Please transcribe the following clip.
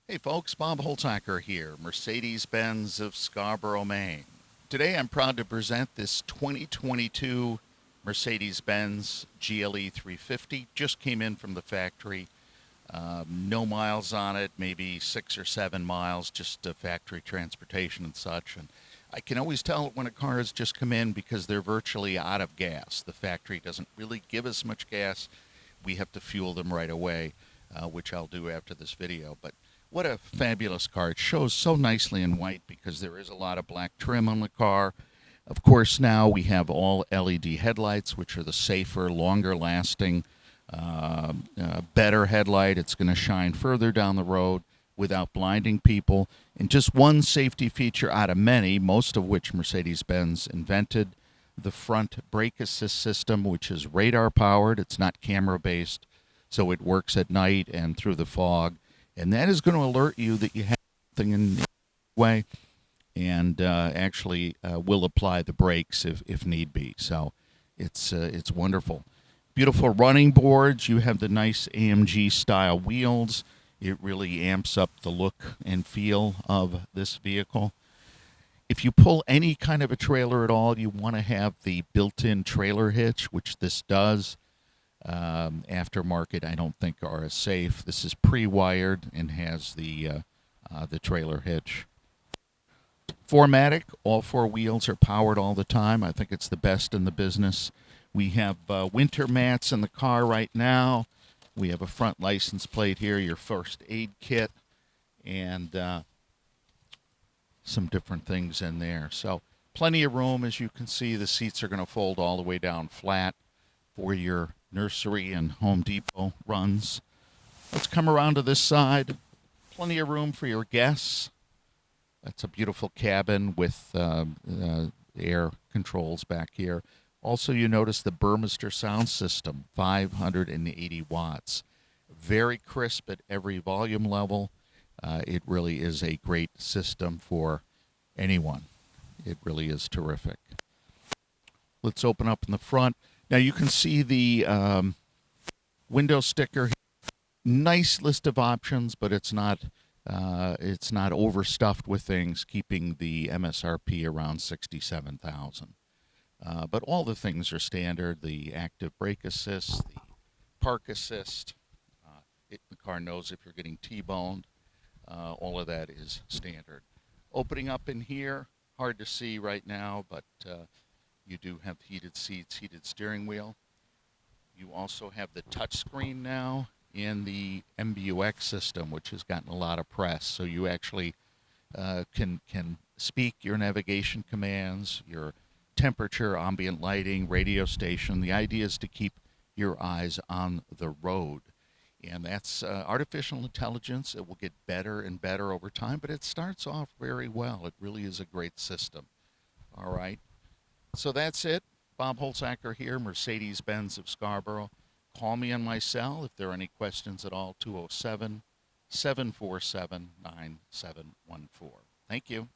Hey folks, Bob Holtacker here, Mercedes-Benz of Scarborough, Maine. Today I'm proud to present this 2022 Mercedes-Benz GLE 350. Just came in from the factory. No miles on it, maybe 6 or 7 miles, just factory transportation and such. And I can always tell when a car has just come in because they're virtually out of gas. The factory doesn't really give us much gas. We have to fuel them right away, which I'll do after this video. But what a fabulous car. It shows so nicely in white because there is a lot of black trim on the car. Of course, now we have all LED headlights, which are the safer, longer lasting, better headlight. It's going to shine further down the road without blinding people. And just one safety feature out of many, most of which Mercedes-Benz invented, the front brake assist system, which is radar powered. It's not camera based, so it works at night and through the fog. And that is going to alert you that you have something in the way and actually will apply the brakes if need be. So it's wonderful. Beautiful running boards. You have the nice AMG style wheels. It really amps up the look and feel of this vehicle. If you pull any kind of a trailer at all, you want to have the built-in trailer hitch, which this does. Aftermarket, I don't think are as safe. This is pre-wired and has the trailer hitch. 4MATIC, all four wheels are powered all the time. I think it's the best in the business. We have winter mats in the car right now. We have a front license plate here, your first aid kit, and some different things in there. So plenty of room. As you can see, the seats are going to fold all the way down flat for your nursery and Home Depot runs. Let's come around to this side. Plenty of room for your guests. That's a beautiful cabin with air controls back here. Also, you notice the Burmester sound system, 580 watts. Very crisp at every volume level. It really is a great system for anyone. It really is terrific. Let's open up in the front. Now you can see the window sticker here. Nice list of options, but it's not overstuffed with things, keeping the MSRP around $67,000. But all the things are standard: the active brake assist, the park assist. The car knows if you're getting T-boned. All of that is standard. Opening up in here, hard to see right now, but you do have heated seats, heated steering wheel. You also have the touchscreen now in the MBUX system, which has gotten a lot of press. So you actually can speak your navigation commands, your temperature, ambient lighting, radio station. The idea is to keep your eyes on the road. And that's artificial intelligence. It will get better and better over time, but it starts off very well. It really is a great system. All right. So that's it. Bob Holtacker here, Mercedes-Benz of Scarborough. Call me on my cell if there are any questions at all, 207-747-9714. Thank you.